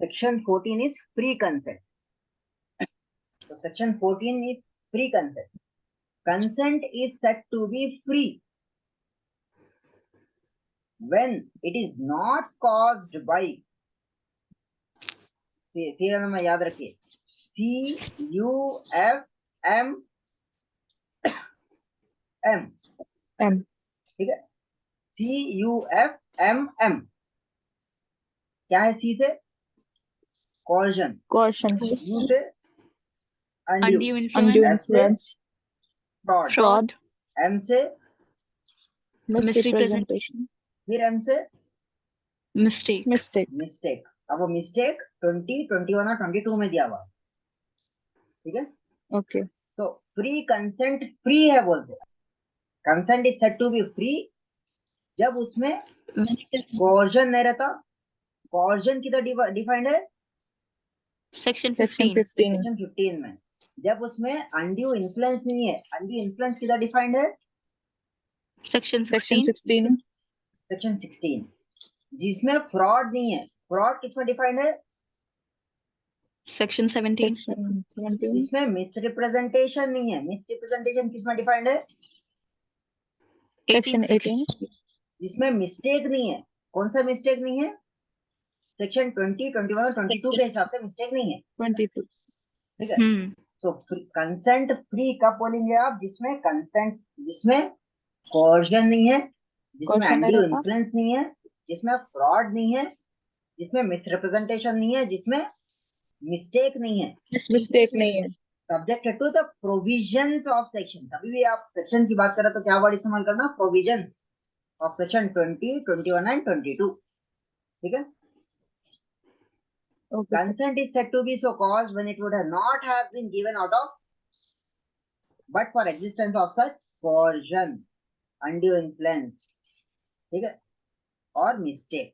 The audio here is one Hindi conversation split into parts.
Section 14 is free consent. So Section 14 is free consent. Consent is said to be free when it is not caused by, तीन नंबर याद रखिए, CUFMM, ठीक है, CUFMM क्या है? C से coercion, U से undue influence, fraud, M से misrepresentation, फिर M से mistake. अब वो मिस्टेक 20, 21 और 22 में दिया हुआ, ठीक है। Okay. तो फ्री कंसेंट फ्री है बोलते हैं। Consent is said to be free जब उसमें कोर्जन नहीं रहता। कोर्जन किधर डिफाइंड है? Section 15 में। जब उसमें अनड्यू इन्फ्लुएंस नहीं है। अनड्यू इन्फ्लुएंस किधर डिफाइंड है? Section 16 जिसमें फ्रॉड नहीं है। फ्रॉड किसमें डिफाइंड है? Section 17 जिसमें मिसरिप्रेजेंटेशन नहीं है। मिसरिप्रेजेंटेशन किसमें डिफाइंड है? Section 18 जिसमें मिस्टेक नहीं है। कौन सा मिस्टेक नहीं है? सेक्शन 20, 21 और 22 के हिसाब से मिस्टेक नहीं है। 22, ठीक है। तो कंसेंट फ्री कब बोलेंगे आप? जिसमें कोर्जन नहीं है, जिसमें अनड्यू इन्फ्लुएंस नहीं है, जिसमें फ्रॉड नहीं है, जिसमें मिसरिप्रेजेंटेशन नहीं है, जिसमें मिस्टेक नहीं है। Subject to the provisions of section. कभी भी आप सेक्शन की बात करें तो क्या वर्ड इस्तेमाल करना? Provisions of section 20, 21 and 22। ठीक है। Okay. Consent is said to be so caused when it would not have been given out of, but for existence of such coercion, undue influence, ठीक है, और मिस्टेक।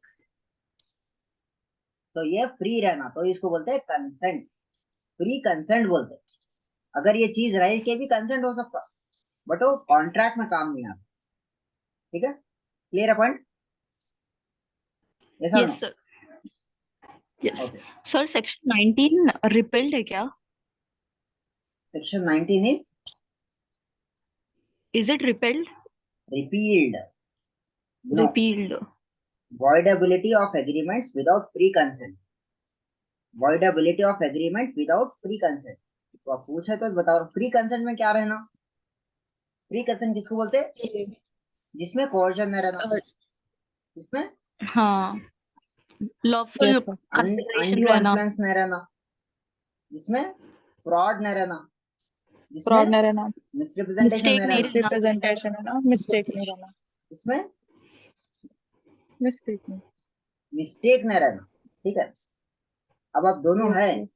तो ये फ्री रहना, तो इसको बोलते हैं कंसेंट। फ्री कंसेंट बोलते हैं। अगर ये चीज रह के भी कंसेंट हो सकता, बट वो कॉन्ट्रैक्ट में काम नहीं आता। ठीक है, क्लियर है point? Yes sir. Yes sir. Section 19 repealed है क्या? Section 19 is it repealed? Repealed. No. Repealed. Voidability of agreements without free consent. Voidability of agreement without free consent. तो आप पूछे तो बताओ फ्री कंसेंट में क्या रहना? फ्री कंसेंट किसको बोलते हैं? जिसमें कोर्जन नहीं रहना, जिसमें हाँ लॉफुल अनड्यू इन्फ्लुएंस नहीं रहना, जिसमें फ्रॉड नहीं रहना, जिसमें मिसरिप्रेजेंटेशन नहीं रहना, मिस्टेक नहीं रहना, इसमें मिस्टेक नहीं रहना। ठीक है। अब आप दोनों है,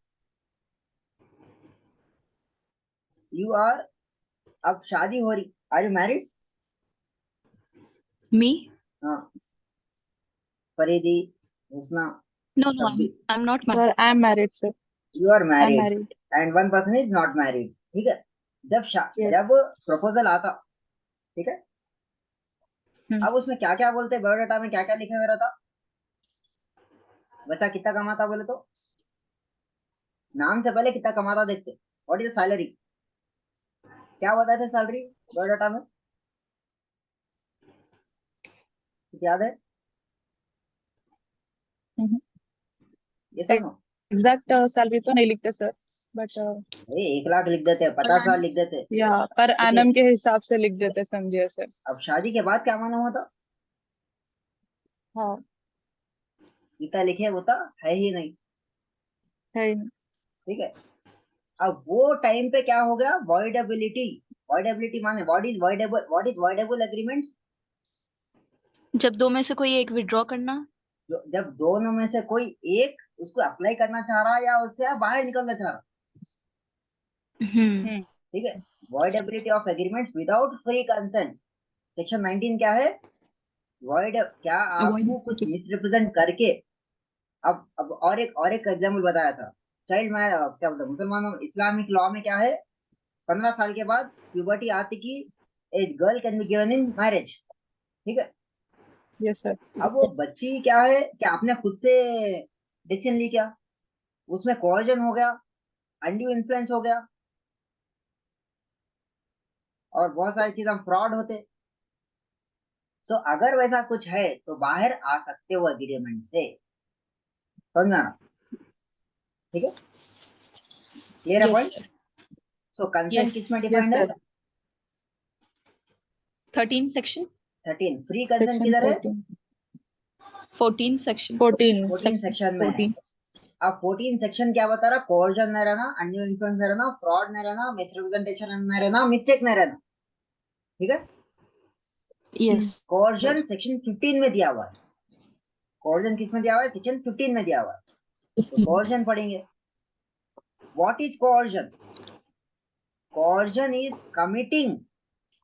यू आर, अब शादी हो रही, आर यू मैरिड? मी? हाँ, फरीदी, हुस्ना? No, I'm not married. Sir, I'm married, sir. You are married. I'm married. And one person is not married. ठीक है। जब प्रपोजल आता, ठीक है, अब उसमें क्या क्या बोलते हैं? बायोडाटा में क्या क्या लिखा हुआ रहता? बच्चा कितना कमाता बोले तो नाम से पहले कितना कमाता देखते। What is the salary? क्या बताते थे सैलरी बायोडाटा में? याद है? एग्जैक्ट सैलरी तो नहीं लिखते सर, बट 1 लाख लिख देते, 50,000 लिख देते, या पर एनम के हिसाब से लिख देते, समझिए सर। अब शादी के बाद क्या मालूम होता? हाँ जितना लिखे वो तो है ही नहीं। ठीक है। अब वो टाइम पे क्या हो गया? वॉइडेबिलिटी। वॉइडेबिलिटी माने व्हाट इज वॉइडेबल एग्रीमेंट्स? जब दो में से कोई एक विड्रॉ करना, जब दोनों में से कोई एक उसको अप्लाई करना चाह रहा या उससे बाहर निकलना चाह रहा। ठीक है। Voidability of agreements without free consent. Section 19 क्या है? वॉइड, क्या आपको कुछ मिसरिप्रेजेंट करके, अब और एक एग्जाम्पल बताया था। चाइल्ड मैरिज, क्या बोलते हैं मुसलमानों, इस्लामिक लॉ में क्या है? 15 साल के बाद प्यूबर्टी आती की age girl can be given in marriage. ठीक है। Yes sir. अब वो बच्ची क्या है कि आपने खुद से डिसीजन ली क्या, उसमें कोर्जन हो गया, अनड्यू इन्फ्लुएंस हो गया, और बहुत सारी चीज हम फ्रॉड होते। तो अगर वैसा कुछ है तो बाहर आ सकते हो एग्रीमेंट से, समझ में आ रहा? ठीक है, क्लियर है Yes, पॉइंट? sir. सो कंसेंट किसमें Yes. Yes, डिफाइंड है? sir. 13 section, 13। Free consent Section किधर है? 14. 14 section, 14. 14 सेक्शन में है। 14. अब 14 सेक्शन क्या बता रहा? कोर्जन नहीं रहना, अनड्यू इन्फ्लुएंस नहीं रहना, फ्रॉड नहीं रहना, मिसरिप्रेजेंटेशन नहीं रहना, मिस्टेक नहीं रहना। ठीक है, Yes, कोर्जन sir. सेक्शन 15 में दिया हुआ है। कोर्जन किस में दिया हुआ है? सेक्शन 15 में दिया हुआ है। तो कोर्जन पढ़ेंगे। What is coercion? Coercion is committing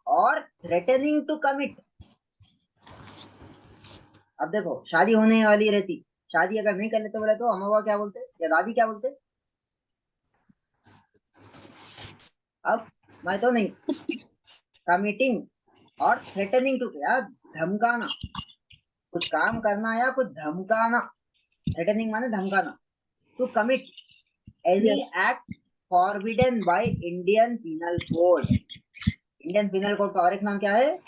और थ्रेटनिंग टू कमिट। अब देखो, शादी होने वाली रहती, शादी अगर नहीं कर लेते बोले तो अम्मा क्या बोलते या दादी क्या बोलते? अब मैं तो नहीं, कमिटिंग और थ्रेटनिंग टू, या धमकाना, कुछ काम करना या कुछ धमकाना। थ्रेटनिंग माने धमकाना। To commit any Yes. Act forbidden by Indian penal code. Indian penal code का और एक नाम क्या है?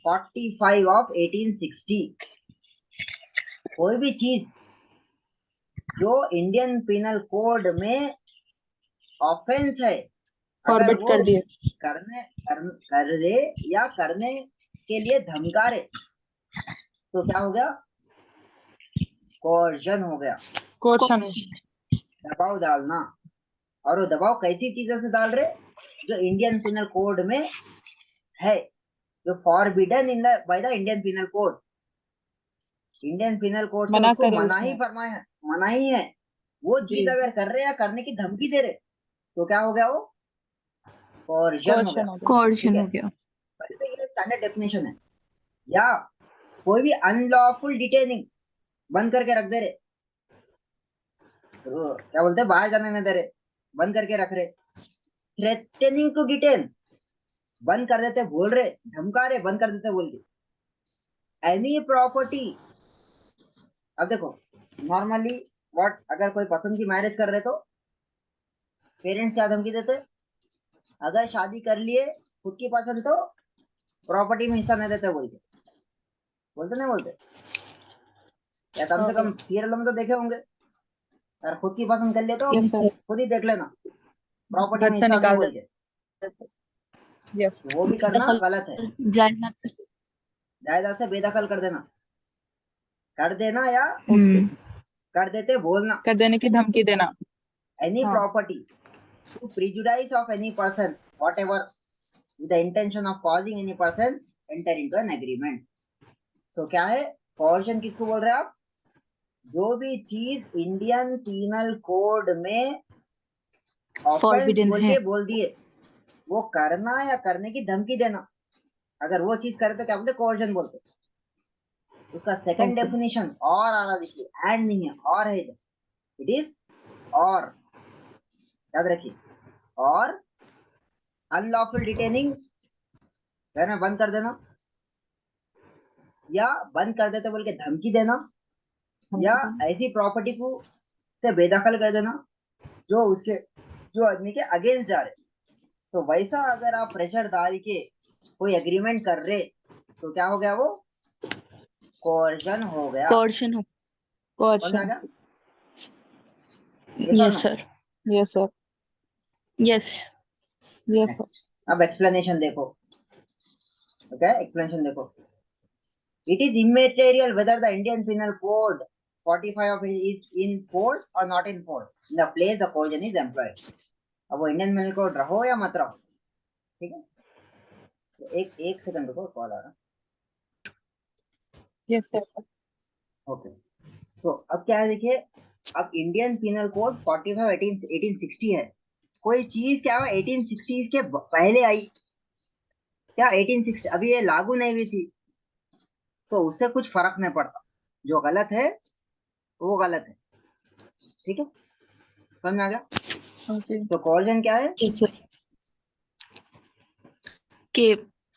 45 ऑफ 1860। कोई भी चीज जो इंडियन पिनल कोड में ऑफेंस है, अगर Forward वो कर दिए. कर दे या करने के लिए धमका रहे तो क्या हो गया? कोर्जन हो गया। Coercion. दबाव डालना। और वो दबाव कैसी चीजों से डाल रहे? जो इंडियन पिनल कोड में है, जो forbidden in the by the Indian penal code. Indian penal code से मना उसको करे मना ही उसमें. फरमाया है, मना ही है। वो चीज जी. अगर कर रहे या करने की धमकी दे रहे तो क्या हो गया? वो कोर्जन हो गया। Coercion हो गया. ठीक Coercion है, हो गया. पहले तो ये स्टैंडर्ड डेफिनेशन है। या कोई भी अनलॉफुल डिटेनिंग, बंद करके रख दे रहे, तो क्या बोलते हैं, बाहर जाने नहीं दे रहे, बंद करके रख रहे। थ्रेटनिंग टू डिटेन, बंद कर देते बोल रहे, धमका रहे, बंद कर देते बोल के। एनी प्रॉपर्टी, अब देखो नॉर्मली व्हाट, अगर कोई पसंद की मैरिज कर रहे तो पेरेंट्स क्या धमकी देते? अगर शादी कर लिए खुद की पसंद तो प्रॉपर्टी में हिस्सा नहीं देते बोल के, बोलते नहीं बोलते? या कम से कम सीरियलों में तो देखे होंगे। अगर खुद की पसंद कर लिए तो Yes, sir. खुद ही देख लेना, प्रॉपर्टी घर में से हिस्सा नहीं निकाल बोल के। देते. Yes. तो वो भी करना गलत है। जायदाद से. जायदाद से बेदखल कर देना, कर देना या Okay. कर देते बोलना। कर देने की धमकी देना. एनी हाँ. Property to prejudice of any person, whatever, with the intention of causing any person enter into an agreement. So क्या है? coercion किसको बोल रहे हैं आप? जो भी चीज इंडियन पीनल कोड में ऑफेंस Forbidden बोल है. के बोल दिए, वो करना या करने की धमकी देना, अगर वो चीज करे तो क्या बोलते? coercion बोलते। उसका सेकंड Okay. डेफिनेशन और आ रहा, देखिए, एंड नहीं है, और है, इट इज और, याद रखिए। और अनलॉफुल डिटेनिंग, कहना बंद कर देना, या बंद कर देते बोल के धमकी देना, या ऐसी प्रॉपर्टी को से बेदखल कर देना जो उसके, जो आदमी के अगेंस्ट जा रहे। तो वैसा अगर आप प्रेशर डाल के कोई एग्रीमेंट कर रहे तो क्या हो गया? वो कोर्जन हो गया। Coercion हो. समझ में आ Coercion. गया? Yes or Yes, no? sir. Yes, sir. Yes. Yes, sir. Next. अब एक्सप्लेनेशन देखो। ओके, एक्सप्लेनेशन देखो। It is immaterial whether the Indian Penal Code 45 of it is in force or not in force. In the place the coercion is employed. अब वो इंडियन पेनल कोड रहो या मत रहो, ठीक है? तो एक सेकंड रुको, कॉल आ रहा। Yes, sir. ओके, सो अब क्या है, देखिए, अब इंडियन पिनल कोड 45 1860 है। कोई चीज क्या है 1860 के पहले आई, क्या 1860 अभी ये लागू नहीं हुई थी, तो उससे कुछ फर्क नहीं पड़ता। जो गलत है वो गलत है, ठीक है? समझ में आ गया? Okay. तो कोर्जन क्या है? Yes, sir. कि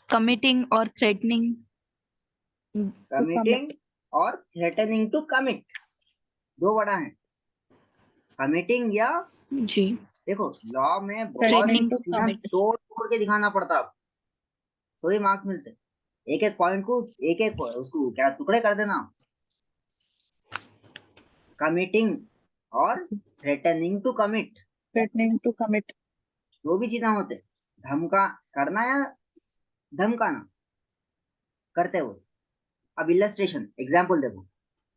committing or threatening. कमिटिंग और थ्रेटनिंग टू कमिट, दो वर्ड हैं, कमिटिंग या जी देखो लॉ में बहुत Threatening to सीधा commit. तोड़ तोड़ के दिखाना पड़ता है, तो ही मार्क्स मिलते हैं। एक एक पॉइंट को एक एक उसको क्या टुकड़े कर देना, कमिटिंग और threatening to commit, threatening to commit. दो भी चीजें होते, धमका करना या धमकाना करते हुए। अब इलस्ट्रेशन एग्जांपल देखो,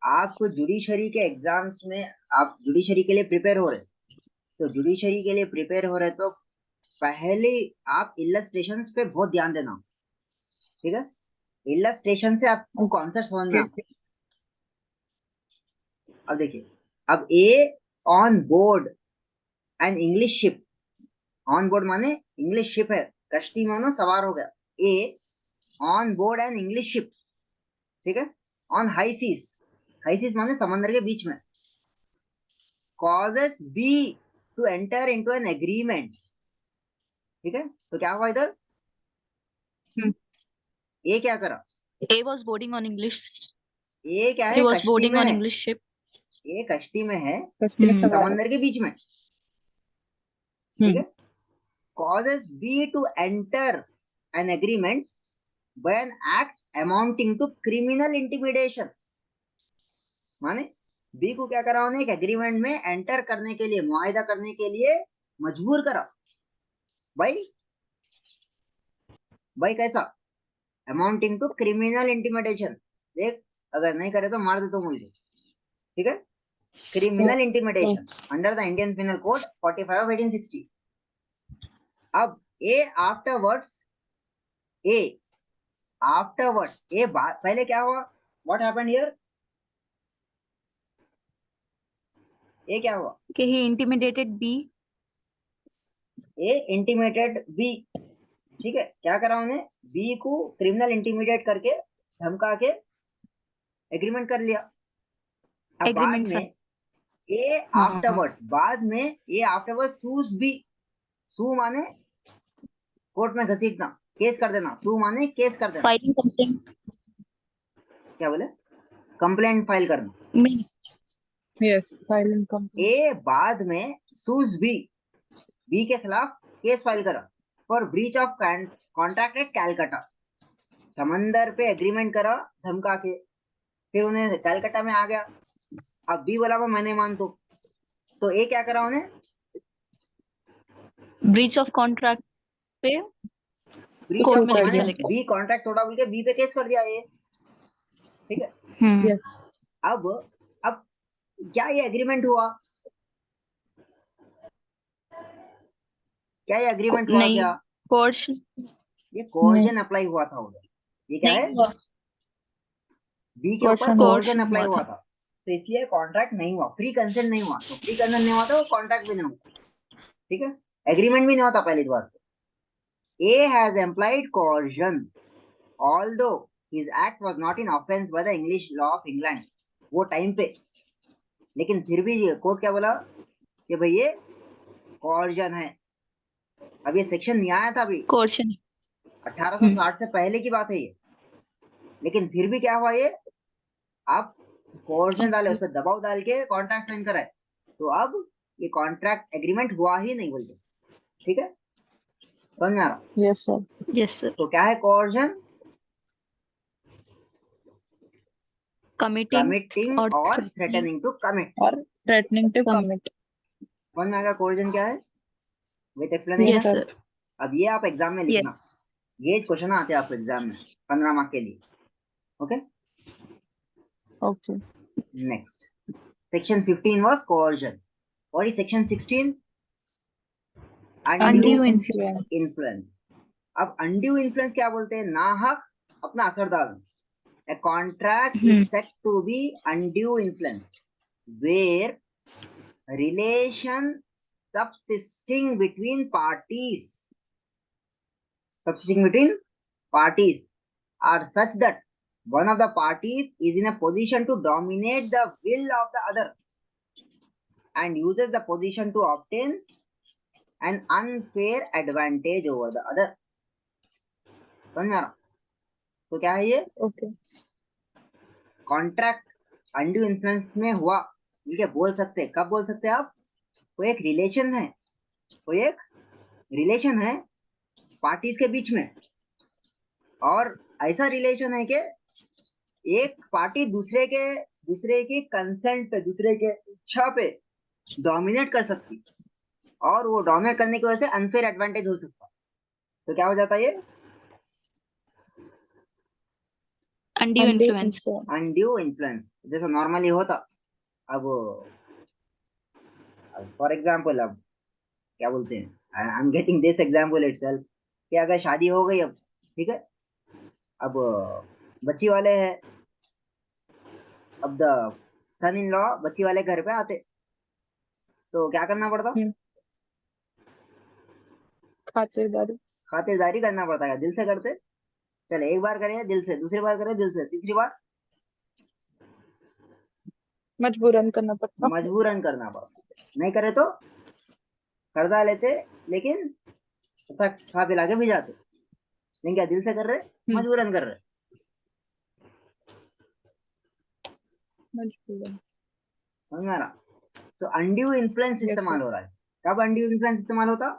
आप जुडिशरी के एग्जाम्स में आप जुडिशरी के लिए प्रिपेयर हो रहे, तो जुडिशरी के लिए प्रिपेयर हो रहे तो पहले आप इलस्ट्रेशंस पे बहुत ध्यान देना, ठीक है। इलस्ट्रेशन से आपको कॉन्सेप्ट समझ में आता है। अब देखिए, अब a on board an English ship, on board माने इंग्लिश शिप है, कश्ती मानो सवार हो गया, a on board an English ship, ठीक है, on high seas, high seas माने समंदर के बीच में, causes B to enter into an agreement, ठीक है। तो क्या हुआ इधर, ए क्या करा, A was boarding on English. ए क्या He है, was कश्ती boarding में on है, English ship. ए कश्ती में है कश्ती में सवार है। समंदर के बीच में, ठीक है। causes B to enter an agreement by an act amounting to criminal intimidation, माने बी को क्या करा उन्हें, एक एग्रीमेंट में एंटर करने के लिए, मुआहिदा करने के लिए मजबूर करा। भाई भाई कैसा, अमाउंटिंग टू क्रिमिनल इंटिमिडेशन, देख अगर नहीं करे तो मार दे तो मुझे, ठीक है। Criminal intimidation under the Indian penal code 45 of 1860। अब ए आफ्टरवर्ड्स, ए आफ्टरवर्ड्स, ए पहले क्या हुआ, व्हाट हैपेंड हियर, ए क्या हुआ, Okay, he intimidated B. A intimidated B, ठीक है, क्या करा उन्हें, बी को क्रिमिनल इंटिमिडेट करके धमका के एग्रीमेंट कर लिया। अब बाद Agreement, sir. में ए आफ्टरवर्ड्स, बाद में ए आफ्टरवर्ड्स सूज बी, सू माने कोर्ट में घसीटना, केस कर देना, सू माने केस कर देना, Filing complaint. क्या बोले, कंप्लेंट फाइल करना। Me. Yes, filing complaint. ए बाद में सूज बी, बी के खिलाफ केस फाइल करा for breach of contract at Calcutta, समंदर पे एग्रीमेंट करा धमका के, फिर उन्हें कैलकाटा में आ गया। अब बी बोला मैं नहीं मान, तो ए क्या करा उन्हें, Breach of contract पे ब्रीच कोर्ट ऑफ में लेके माने चले गए। बी कॉन्ट्रैक्ट तोड़ा बोल के बी पे केस कर दिया ए, ठीक है। Yes. अब क्या ये एग्रीमेंट हुआ, क्या ये एग्रीमेंट हुआ, नहीं, क्या coercion ये कोर्जन अप्लाई हुआ था उधर, ये क्या है, नहीं हुआ। बी के ऊपर Coercion कोर्जन हुआ अप्लाई हुआ था। था, तो इसलिए कॉन्ट्रैक्ट नहीं हुआ, फ्री कंसेंट नहीं हुआ, तो फ्री कंसेंट नहीं हुआ तो कॉन्ट्रैक्ट भी नहीं हुआ, ठीक है, एग्रीमेंट भी नहीं होता पहली बार। A has employed coercion although his act was not in offence by the English law of England, वो टाइम पे, लेकिन फिर भी कोर्ट क्या बोला कि भाई ये कोर्जन है। अब ये सेक्शन नहीं आया था अभी, Coercion. 1860 से पहले की बात है ये, लेकिन फिर भी क्या हुआ, ये आप कोर्जन डाले, उस पर दबाव डाल के कॉन्ट्रैक्ट साइन कराए, तो अब ये कॉन्ट्रैक्ट एग्रीमेंट हुआ ही नहीं बोलते, ठीक है, समझ में आ रहा। Yes, sir. Yes, sir. तो क्या है कोर्जन, Committing कमिटिंग और और threatening. थ्रेटनिंग टू कमिट, और threatening to Commit. commit. समझ में आएगा कोर्जन क्या है with Yes, explanation. Yes, sir. sir. अब ये आप एग्जाम में लिखना, Yes. ये क्वेश्चन आते हैं आपको एग्जाम में 15 मार्क के लिए, okay. Okay. Next section 15 was coercion, और ये section 16 Undue undue influence. Influence. अब अनड्यू इन्फ्लुएंस क्या बोलते हैं, नाहक अपना असर डालना। A contract is said to be undue influence where relation subsisting between parties are such that one of the parties is in a position to dominate the will of the other and uses the position to obtain an unfair advantage over the other, समझ आ रहा। तो क्या है ये Okay. कॉन्ट्रैक्ट अनड्यू इन्फ्लुएंस में हुआ, ठीक है, बोल सकते हैं। कब बोल सकते हैं आप? कोई एक रिलेशन है, कोई एक रिलेशन है पार्टीज के बीच में, और ऐसा रिलेशन है कि एक पार्टी दूसरे की कंसेंट पे, दूसरे के इच्छा पे डोमिनेट कर सकती, और वो डोमिनेट करने की वजह से अनफेयर एडवांटेज हो सकता। तो क्या हो जाता है ये? Undue influence. Undue influence. जैसा नॉर्मली होता। अब फॉर एग्जाम्पल, अब क्या बोलते हैं, I am getting this example itself, कि अगर शादी हो गई अब, ठीक है, अब बच्ची वाले हैं, अब द सन इन लॉ बच्ची वाले घर पे आते, तो क्या करना पड़ता? खातिरदारी। खातिरदारी करना पड़ता है। दिल से करते, चले एक बार करें दिल से, दूसरी बार करें दिल से, तीसरी बार मजबूरन करना पड़ता। मजबूरन करना पड़ता। नहीं करे तो कर्जा लेते, लेकिन ऐसा खा पिला के भी जाते। लेकिन क्या दिल से कर रहे, मजबूरन कर रहे। मजबूरन। समझ में आ रहा? तो अनड्यू इन्फ्लुएंस Yes, इस्तेमाल sir. हो रहा है। कब अनड्यू इन्फ्लुएंस इस्तेमाल होता?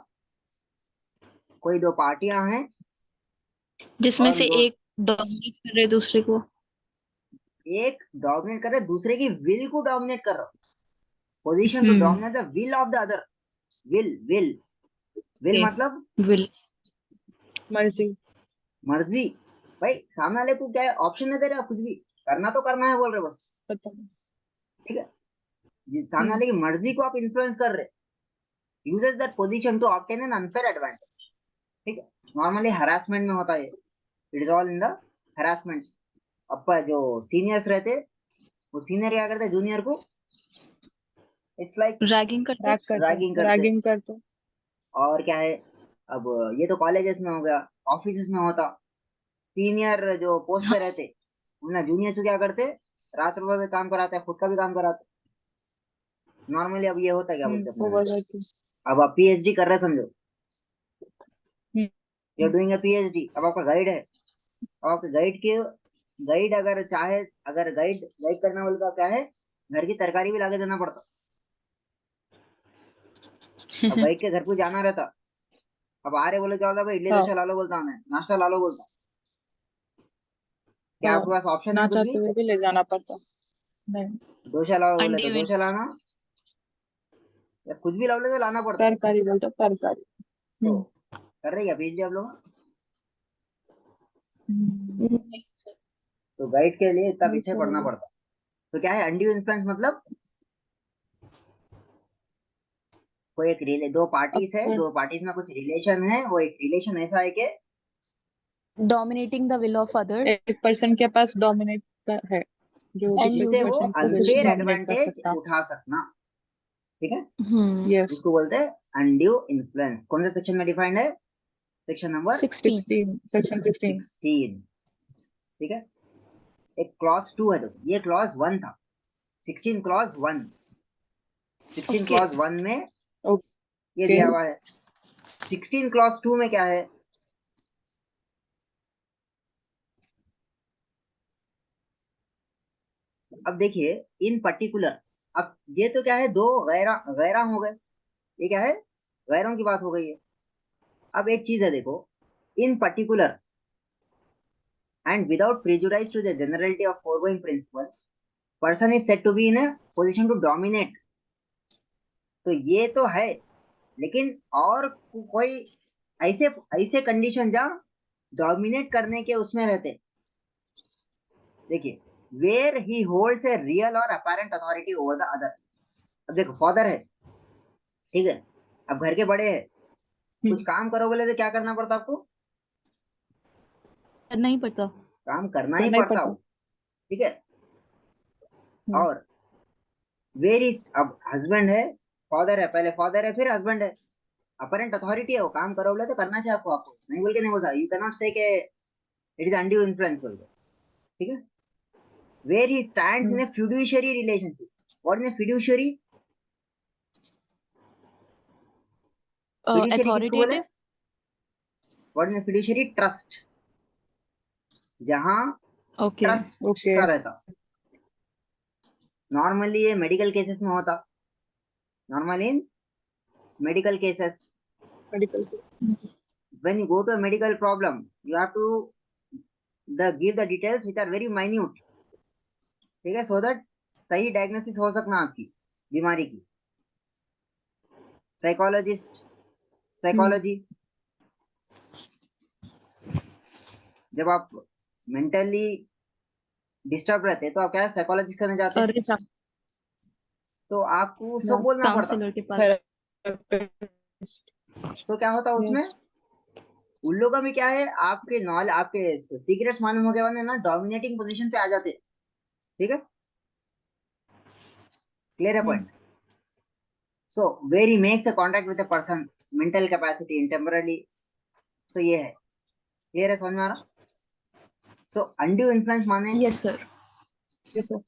कोई दो पार्टियां हैं जिसमें और से दो, एक डोमिनेट कर रहे दूसरे को। एक डोमिनेट कर रहे, दूसरे की विल को डोमिनेट कर रहा। Position to dominate the will of the other. Will will will मतलब विल। मर्जी। मर्जी। भाई सामने वाले को क्या है, ऑप्शन नहीं दे रहे, कुछ भी करना तो करना है बोल रहे बस। पता ठीक है, सामने वाले की मर्जी को आप इन्फ्लुएंस कर रहे, uses that position to obtain an unfair advantage. ठीक है, नॉर्मली हरासमेंट में होता है, it is all in the harassment. अब जो सीनियर्स रहते, वो सीनियर क्या करते जूनियर को, इट्स लाइक रैगिंग करते। रैगिंग करते। रैगिंग करते। और क्या है, अब ये तो कॉलेजेस में हो गया, ऑफिस में होता, सीनियर जो पोस्ट पे रहते ना, जूनियर से क्या करते, रात भर काम कराते हैं, खुद का भी काम कराते। नॉर्मली अब ये होता है, क्या बोलते हैं अपने, ओवरवर्किंग। अब आप पीएचडी कर रहे समझो, hmm, you are doing a PhD, अब आपका गाइड है, अब आपके गाइड के, गाइड अगर चाहे, अगर गाइड गाइड करना बोले तो क्या है, घर की तरकारी भी लाके देना पड़ता। अब गाइड के घर को जाना रहता, अब आ रहे बोले क्या होता, भाई इडली हाँ डोसा ला लो बोलता, मैं नाश्ता ला लो बोलता। क्या हाँ। आपके पास ऑप्शन है ना कुछ भी? चाहते हुए भी ले जाना पड़ता। नहीं। डोसा लाओ बोले तो अनड्यू। डोसा लाना, या कुछ भी लाओ तो लाना पड़ता। तरकारी बोलते तरकारी। तो कर रहे क्या पीएचडी आप लोग? तो गाइड के लिए इतना नहीं पीछे सर पड़ना अभी। पड़ता। तो क्या है अनड्यू इन्फ्लुएंस मतलब, कोई एक दो पार्टीज है, अब दो पार्टीज में कुछ रिलेशन है, वो एक रिलेशन ऐसा है कि dominating the will of other एक पर्सन के पास डोमिनेट है, जो एंड दूसरे जिससे वो पर्सन यूजेस को विल अनफेयर पोजीशन। डोमिनेट कर एडवांटेज सकता। उठा सकना। ठीक है, यस। इसको बोलते हैं अनड्यू इन्फ्लुएंस। कौन से सेक्शन में डिफाइंड है? Section number 16। 16, सेक्शन 16। 16। ठीक है, एक क्लॉज 2 है, देखो ये क्लॉज 1 था, 16 क्लॉज 1। 16 ओके। क्लॉज 1 में ये ओके। दिया हुआ है। 16 क्लॉज 2 में क्या है, अब देखिए इन पर्टिकुलर, अब ये तो क्या है, दो गैरा गैरा हो गए, ये क्या है, गैरों की बात हो गई है। अब एक चीज है देखो, इन particular and without prejudice to the generality of foregoing principles, person is said to be in a position to dominate। तो ये तो है, लेकिन और कोई ऐसे ऐसे कंडीशन जहाँ डोमिनेट करने के उसमें रहते, देखिए, where he holds a real और apparent authority over the other. अब देखो फादर है, ठीक है, अब घर के बड़े हैं, कुछ काम करो बोले तो क्या करना पड़ता आपको? करना ही पड़ता। काम करना ही करना ही पड़ता पड़ता। हो। ठीक है, और वेर इज, अब हस्बैंड है, फादर है, पहले फादर है फिर हस्बैंड है, अपरेंट अथॉरिटी है, वो काम करो बोले तो करना चाहिए आपको, आपको नहीं बोल के नहीं होता, यू कैन नॉट से के इट इज अनड्यू इन्फ्लुएंस बोल के। ठीक है, where he stands in a fiduciary relationship. What is a fiduciary? Fiduciary किसको बोले? Authoritative. What is a fiduciary? Trust, जहां ओके। Trust okay. का रहता, नॉर्मली ये मेडिकल केसेस में होता, normally in medical cases. Medical. When you go to a medical problem, you have to give the details which are very minute, ठीक है, so that सही डायग्नोसिस हो सकना आपकी बीमारी की. साइकोलॉजिस्ट, साइकोलॉजी, जब आप मेंटली डिस्टर्ब रहते हैं तो आप क्या साइकोलॉजिस्ट करने जाते हैं, अरे तो आपको सब बोलना पड़ता. काउंसलर के पास. therapist. तो क्या होता है उसमें, Yes. उन लोगों में क्या है, आपके नॉलेज, आपके सीक्रेट्स मालूम हो गए वाले ना डोमिनेटिंग पोजीशन पे आ जाते हैं. ठीक है, क्लियर है point. So where he makes a contract with a person mental capacity in temporary. तो ये है, क्लियर है, समझ में आ रहा. सो अनड्यू इन्फ्लुएंस माने यस सर. Yes, sir.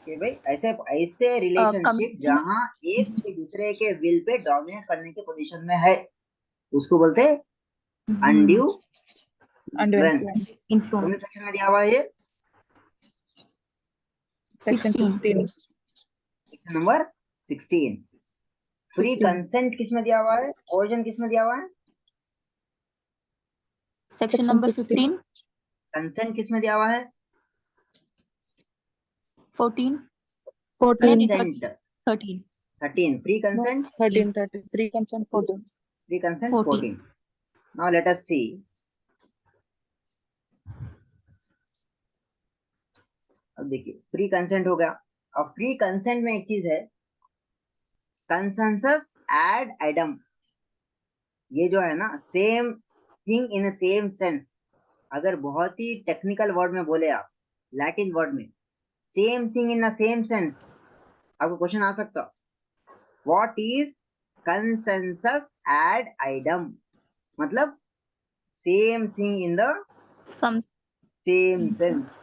कि भाई ऐसे ऐसे रिलेशनशिप कमिंग जहां एक के दूसरे के विल पे डोमिनेट करने के पोजीशन में है, उसको बोलते हैं undue Undue influence. influence. Influence. कौन सेक्शन में दिया हुआ है ये, Section 16. Section number 16. Free 16. Consent किसमें दिया हुआ है, कोर्जन किसमें दिया हुआ है, सेक्शन नंबर 15. कंसेंट किसमें दिया हुआ है, 14. 14. Consent 13. 13. Free No, consent, 13. 13. Free consent 14. Free consent 14. 14. Now let us see. अब देखिए फ्री कंसेंट हो गया. अब फ्री कंसेंट में एक चीज है, कंसेंसस एड एडम. ये जो है ना, same thing in same sense. अगर बहुत ही टेक्निकल वर्ड में बोले आप, लैटिन वर्ड में, same thing in same sense, आपको क्वेश्चन आ सकता, what is consensus ad idem. मतलब same thing in the same. Same sense.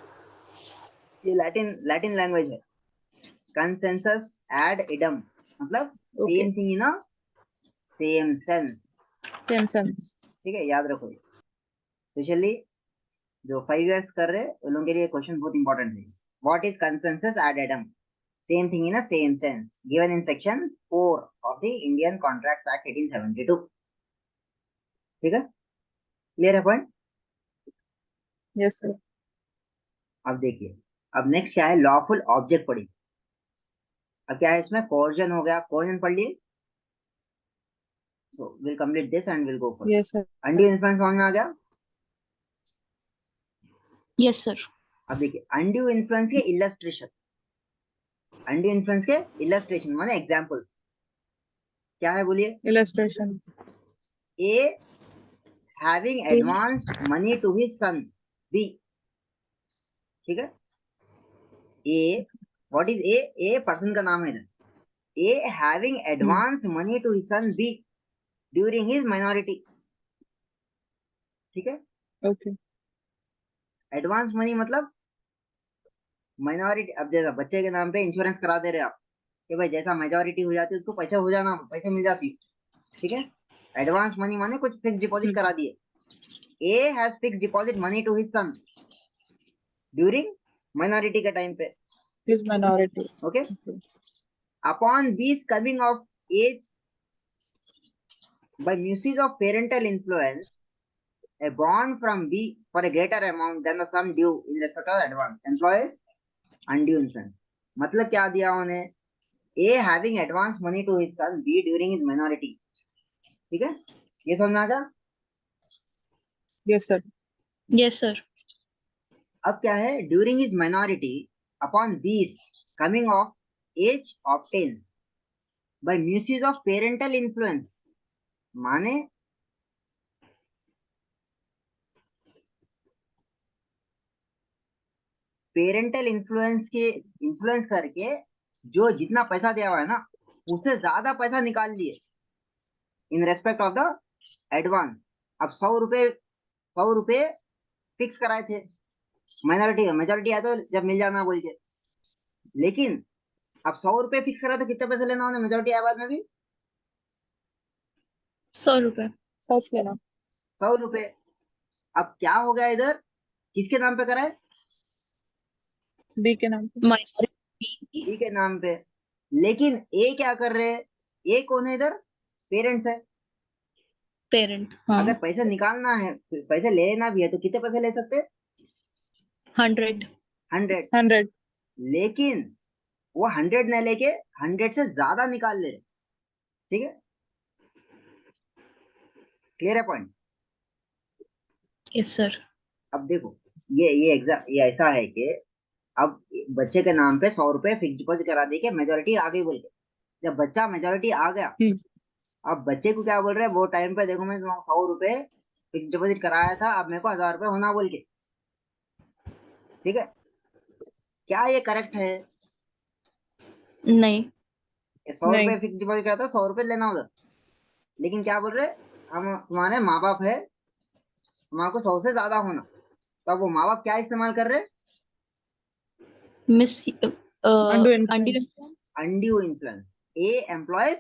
ये लैटिन लैटिन लैंग्वेज है. कंसेंसस एड इडम मतलब Okay. Same thing in a same sense. Same sense. ठीक है, याद रखो. स्पेशली जो 5 इयर्स कर रहे उन लोगों के लिए क्वेश्चन बहुत इंपॉर्टेंट है. What is consensus ad idem, same thing in a same sense, given in section 4 of the Indian contracts act 1872. ठीक है, क्लियर है पॉइंट. Yes, sir. अब देखिए, अब नेक्स्ट क्या है, लॉफुल ऑब्जेक्ट पढ़ी. अब क्या है इसमें, कोर्जन हो गया, कोर्जन पढ़ लिए. So will complete this and will go for. Yes, sir. Undue influence समझ में आ गया. Yes sir. अब देखिए अनड्यू इन्फ्लुएंस के इलस्ट्रेशन, अनड्यू इन्फ्लुएंस के इलस्ट्रेशन माने एग्जांपल्स क्या है, बोलिए. Illustration. A having advanced money to his son. B, ठीक है. A, what is A, A person का नाम है. A having advanced money to his son B during his minority. ठीक है, Okay. एडवांस मनी मतलब माइनॉरिटी. अब जैसा बच्चे के नाम पे इंश्योरेंस करा दे रहे आप कि भाई जैसा मेजोरिटी हो जाती है उसको पैसे हो जाना, पैसे मिल जाती. ठीक है, एडवांस मनी माने कुछ फिक्स डिपॉजिट करा दिए. A has fix deposit money to his son during minority के टाइम पे. His minority. Okay, Okay. Upon B's coming of age by misuse of parental influence, a bond from B for a greater amount than the sum due in respect of advance employees undue influence. मतलब क्या दिया उन्हें, A having advance money to his son B during his minority. ठीक है, ये समझ आ गया. Yes, sir. Yes sir. अब क्या है, during his minority upon B's coming of age obtain by misuse of parental influence माने पेरेंटल इन्फ्लुएंस के इन्फ्लुएंस करके जो जितना पैसा दिया हुआ है ना उससे ज्यादा पैसा निकाल लिए in respect of the advance. अब 100 रुपए फिक्स कराए थे, माइनॉरिटी मेजोरिटी है तो जब मिल जाना बोल के. लेकिन अब 100 रुपए फिक्स करा तो कितने पैसे लेना उन्हें मेजोरिटी आवाज में भी, 100 रुपए. Search लेना. 100 रुपए. अब क्या हो गया इधर, किसके नाम पे कराए, बी के नाम पे। माइनॉरिटी बी के नाम पे। लेकिन ए क्या कर रहे हैं, ए कौन है इधर, पेरेंट्स है। पेरेंट, हाँ, अगर पैसे निकालना है, पैसे लेना भी है, तो कितने पैसे ले सकते हैं, 100, 100। 100। लेकिन वो 100 न लेके 100 से ज्यादा निकाल ले, ठीक है, क्लियर है पॉइंट। Yes sir. अब देखो, ये एग्जाम ये ऐसा है कि अब बच्चे के नाम पे 100 रुपए फिक्स डिपॉजिट करा दे के मेजोरिटी आ गई बोल के, जब बच्चा मेजोरिटी आ गया, अब बच्चे को क्या बोल रहे हैं, वो टाइम पे देखो मैं 100 रुपए फिक्स डिपॉजिट कराया था, अब मेरे को 1000 रुपए होना बोल के, ठीक है। क्या ये करेक्ट है, नहीं, 100 रुपए नहीं। फिक्स डिपॉजिट करा था, 100 रुपए लेना उधर। लेकिन क्या बोल रहे, हम तुम्हारे माँ बाप है, तुम्हारे को 100 से ज्यादा होना। तो अब वो माँ बाप क्या इस्तेमाल कर रहे हैं, miss undue undue influence. Undue influence. A employs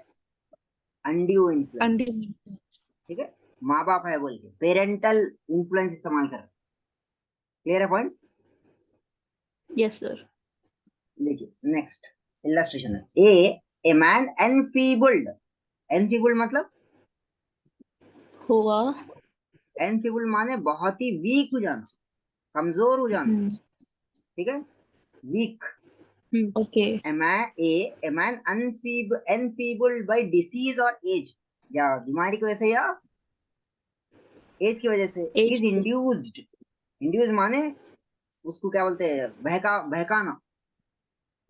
undue influence, undue. ठीक है। माँ बाप है बोल के पेरेंटल इन्फ्लुएंस इस्तेमाल कर रहे हैं, क्लियर है पॉइंट। Yes sir. देखिए नेक्स्ट इलस्ट्रेशन है, ए मैन एनफीबल्ड। एनफीबल्ड मतलब, हुआ। एनफीबल्ड माने बहुत ही वीक हो जाना, कमजोर हो जाना, ठीक है, weak. Okay. a man enfeebled by disease or age, या बीमारी की वजह से या एज की वजह से, एज। Is induced. इंड्यूस माने उसको क्या बोलते हैं, बहकाना,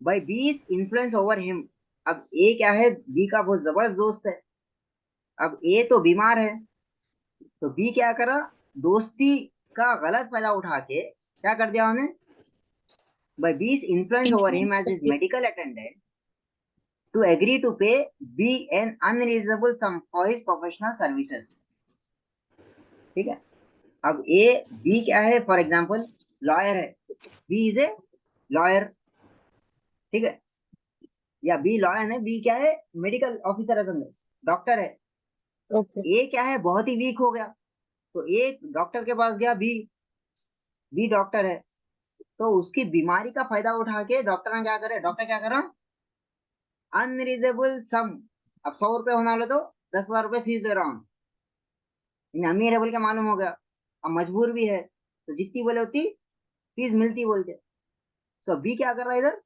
bye B's influence over him. अब ए क्या है, बी का बहुत जबरदस्त दोस्त है। अब ए तो बीमार है, तो बी क्या करा, दोस्ती का गलत फायदा उठा के क्या कर दिया उन्हें, by B's influence over him influence as is करके। Medical attendant to agree to pay B an unreasonable sum for his professional services, ठीक है। अब ए बी क्या है, फॉर एग्जांपल लॉयर है, बी इज ए लॉयर, ठीक है, या बी लॉयर है, बी क्या है, मेडिकल ऑफिसर है, समझो डॉक्टर है। ओके। ए क्या है, बहुत ही वीक हो गया, तो ए डॉक्टर के पास गया, बी डॉक्टर है, तो उसकी बीमारी का फायदा उठा के डॉक्टर ने क्या करे, डॉक्टर क्या करा, अनरीजनेबल सम। अब 100 रुपए होना वाला, तो 10,000 रुपए फीस दे रहा हूँ, अमीर है बोल के मालूम हो गया, अब मजबूर भी है, तो जितनी बोले उतनी फीस मिलती बोलते। सो बी क्या कर रहा है इधर,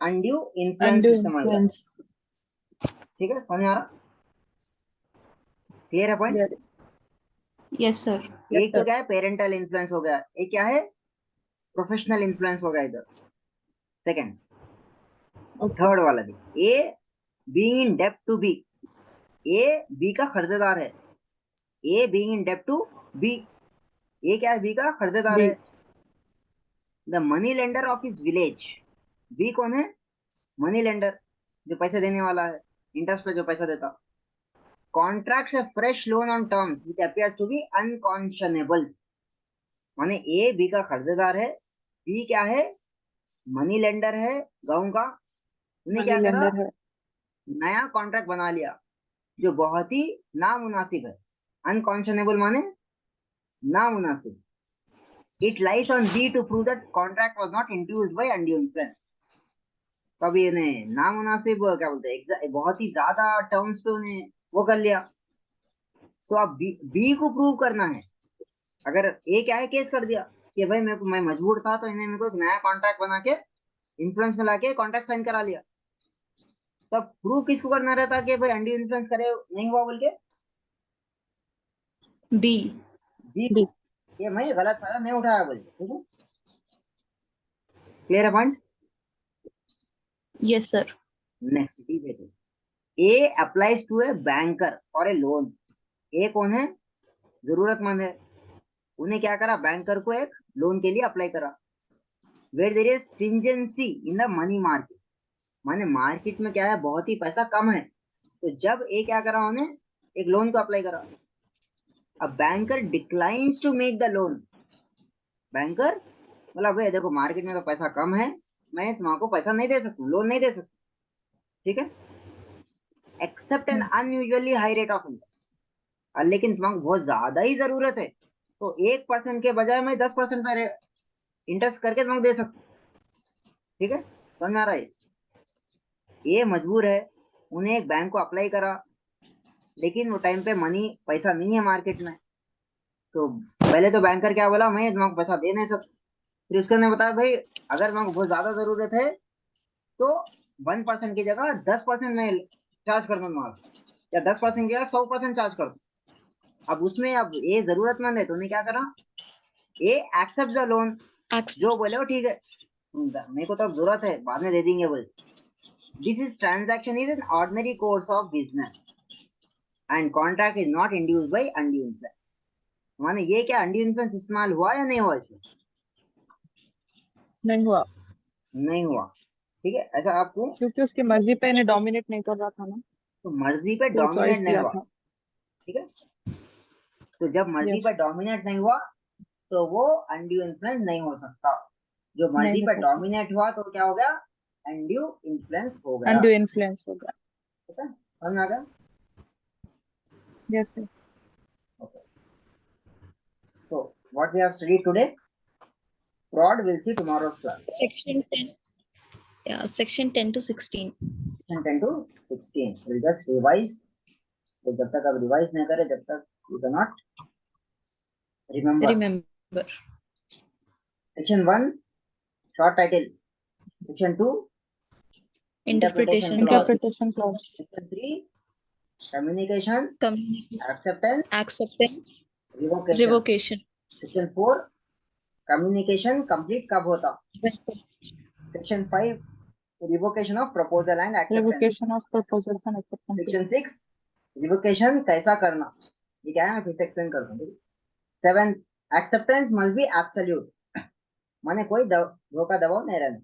अनड्यू इन्फ्लुएंस अंडू इस्तेमाल कर रहा है, इन्फ्लुएंस। ठीक है, समझ आ रहा, क्लियर है point. Yes. Yes sir. Yes एक तो सर। क्या है, पेरेंटल इन्फ्लुएंस हो गया, एक क्या है, प्रोफेशनल इन्फ्लुएंस हो गया इधर, सेकंड। ओके। थर्ड वाला भी, ए बीइंग इन डेब्ट टू बी, ए बी का कर्जदार है, ए बीइंग इन डेब्ट टू बी, ए क्या है, बी का कर्जदार बी। है। The money lender of his village, B कौन है, मनी लेंडर, जो पैसे देने वाला है, इंटरेस्ट पे जो पैसा देता। Contract a fresh loan on terms which appears to be unconscionable, माने ए बी का कर्जदार है, बी क्या है, मनी लेंडर है गांव का, उन्हें मनी क्या करा, लेंडर है। नया कॉन्ट्रैक्ट बना लिया जो बहुत ही नामुनासिब है। अनकॉन्शनेबल माने नामुनासिब। It lies on B to prove that contract was not induced by undue influence. तभी इन्हें नामुनासिब क्या बोलते हैं, बहुत ही ज्यादा टर्म्स पे उन्हें वो कर लिया। तो अब बी को प्रूव करना है। अगर ए क्या है, केस कर दिया कि भाई मैं मजबूर था, तो इन्हें मेरे को एक नया कॉन्ट्रैक्ट बना के इन्फ्लुएंस में लाके कॉन्ट्रैक्ट साइन करा लिया, तब प्रूव किसको करना रहता कि भाई अनड्यू इन्फ्लुएंस करे नहीं हुआ बोल के, बी। B B. को, ये मैं गलत फायदा नहीं उठाया बोल के, ठीक है, क्लियर है point. Yes sir. Next D देखो, A applies to a banker for a loan. A कौन है, जरूरतमंद है, उन्हें क्या करा, बैंकर को एक लोन के लिए अप्लाई करा। Where there is stringency in the money market, माने मार्केट में क्या है, बहुत ही पैसा कम है, तो जब ए क्या करा, उन्हें एक लोन को अप्लाई करा। अब banker declines to make the loan, banker बोला भाई देखो मार्केट में तो पैसा कम है, मैं तुमको पैसा नहीं दे सकता, लोन नहीं दे सकता, ठीक है, except an unusually high rate of interest. लेकिन तुमको बहुत ज्यादा ही जरूरत है, तो 1% के बजाय मैं 10% पे इंटरेस्ट करके तुमको दे सकते, ठीक है, समझ में आ रहा है। ये मजबूर है, उन्हें एक बैंक को अप्लाई करा, लेकिन वो टाइम पे पैसा नहीं है मार्केट में। तो पहले तो बैंकर क्या बोला, मैं तुमको पैसा दे नहीं सकता। फिर उसके ने बताया भाई अगर तुमको बहुत ज्यादा जरूरत है तो 1% की जगह 10% में चार्ज कर दूंगा, या 10% की जगह 100% चार्ज कर दूं। अब उसमें अब ये जरूरतमंद है तो उन्हें क्या करा, ये एक्सेप्ट द लोन, जो बोले वो ठीक है, मेरे को तो अब जरूरत है बाद में दे देंगे बोले। This is transaction is an ordinary course of business and contract is not induced by undue influence. माने ये क्या अनड्यू इन्फ्लुएंस इस्तेमाल हुआ या नहीं हुआ इसमें? नहीं हुआ, नहीं हुआ, ठीक है। ऐसा आपको, क्योंकि उसकी मर्जी पे इन्हें डोमिनेट नहीं कर रहा था ना, तो मर्जी पे तो डोमिनेट चॉइस नहीं दिया हुआ, था। ठीक है। तो जब मर्जी यस, पे डोमिनेट नहीं हुआ तो वो अनड्यू इन्फ्लुएंस नहीं हो सकता। जो नहीं मर्जी हो पे सकता, डोमिनेट हुआ तो क्या हो गया, अनड्यू इन्फ्लुएंस हो गया, अनड्यू इन्फ्लुएंस हो गया। ठीक है, समझ में आ गया। Yes sir. Okay. So what we have studied today, fraud, we'll see tomorrow's class. Section 10. Yeah, section 10 to 16. Section 10 to 16. We'll just revise. तो जब तक आप रिवाइज नहीं करें जब तक you cannot remember. Remember. Section 1 short title. Section 2 Interpretation clause. clause. Interpretation clause. Section 3 communication, Communication. acceptance, Acceptance. revocation. Revocation. Section 4 communication complete कब होता. Section 5 revocation of proposal and acceptance. Revocation of proposals and acceptance. Section 6 revocation कैसा करना, ये क्या है मैं फिर से एक्सप्लेन करता हूँ। 7 acceptance must be absolute, माने कोई धोखा दबाव नहीं रहना।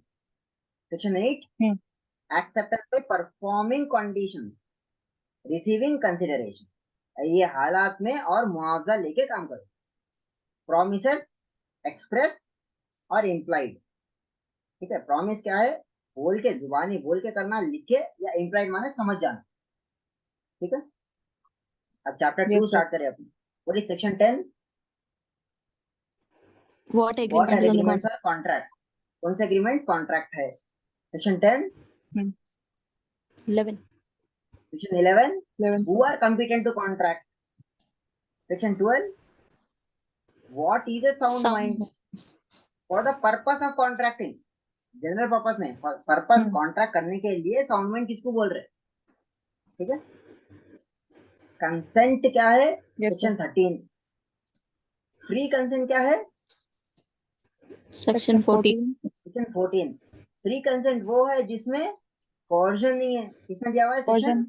Section 8 acceptance by performing conditions, receiving consideration, ये हालात में और मुआवजा लेके काम करो। Promises express और implied, ठीक है। प्रॉमिस क्या है, बोल के जुबानी बोल के करना, लिख के, या इम्प्लाइड माने समझ जाना, ठीक है। अब चैप्टर 2 स्टार्ट करें अपनी। What is section 10? What what are agreements are agreements और कॉन्ट्रैक्ट, कौन से एग्रीमेंट कॉन्ट्रैक्ट है। Section 10 11. Section 11 11 who are competent to contract. Section 12 what is a sound mind for the purpose of contracting, general purpose में, पर्पस कॉन्ट्रैक्ट करने के लिए साउंड माइंड किसको बोल रहे, ठीक है। कंसेंट क्या है, सेक्शन 13। फ्री कंसेंट क्या है, Section 14. सेक्शन 14। फ्री कंसेंट वो है जिसमें कोर्जन नहीं है, किसमें दिया हुआ है, सेक्शन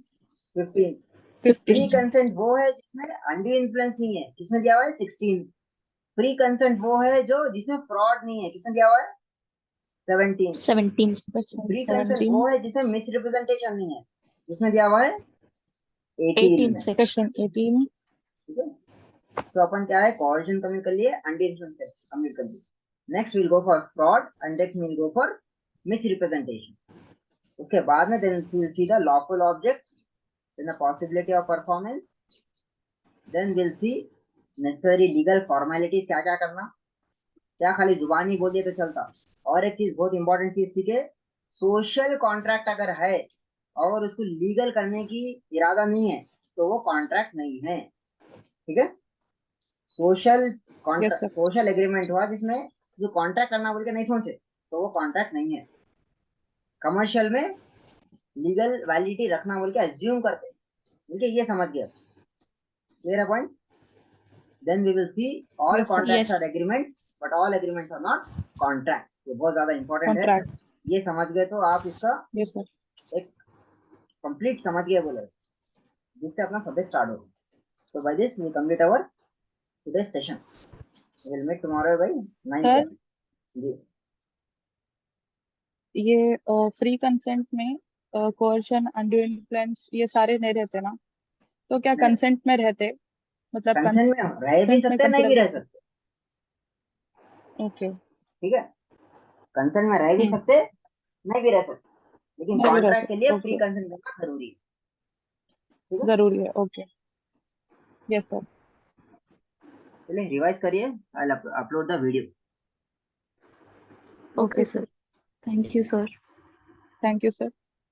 15। फ्री कंसेंट वो है जिसमें अनड्यू इन्फ्लुएंस नहीं है, किसमें दिया हुआ है, 16। फ्री कंसेंट वो है जो जिसमें फ्रॉड नहीं है, किसमें दिया हुआ है, 17। फ्री कंसेंट वो है जिसमें मिस रिप्रेजेंटेशन नहीं है, जिसमें दिया हुआ है 18 में, सेक्शन 18। ठीक है। सो अपन क्या है, कोर्जन कमिट कर लिए, अनड्यू इन्फ्लुएंस कमिट कर लिए। Next will go for fraud and next will go for miss representation. उसके बाद में then we'll see the lawful object, then the possibility of performance, then we'll see necessary legal formalities, क्या क्या करना, क्या खाली जुबानी बोलिए तो चलता। और एक चीज बहुत इंपॉर्टेंट चीज सीखे, सोशल कॉन्ट्रैक्ट अगर है और उसको लीगल करने की इरादा नहीं है तो वो कॉन्ट्रैक्ट नहीं है, ठीक है। सोशल कॉन्ट्रैक्ट, सोशल एग्रीमेंट हुआ जिसमें जो कॉन्ट्रैक्ट करना बोल के नहीं सोचे तो वो कॉन्ट्रैक्ट नहीं है। कमर्शियल में लीगल वैलिडिटी रखना बोल के अज्यूम करते, ठीक है, ये समझ गया, क्लियर है point. Then we will see all contracts are agreement but all agreements are not contract, ये बहुत ज्यादा इंपॉर्टेंट है। ये समझ गए तो आप इसका एक कंप्लीट समझ गए बोले, जिससे अपना सब्जेक्ट स्टार्ट होगा। So by this we complete our today's session. We will meet tomorrow by 9 sir, PM. जी ये फ्री कंसेंट में कोर्शन, अनड्यू इन्फ्लुएंस ये सारे नहीं रहते ना, तो क्या कंसेंट में रहते, मतलब कंसेंट में रह भी सकते नहीं भी रह सकते, ओके, ठीक है। कंसेंट में रह भी सकते नहीं भी रह सकते, लेकिन नहीं भी रह कॉन्ट्रैक्ट के लिए सकते, फ्री ओके, कंसेंट करना जरूरी है, ठीक है। जरूरी है, ओके, यस सर। चलिए रिवाइज करिए, I upload the video. Okay, sir. Thank you, sir. Thank you sir.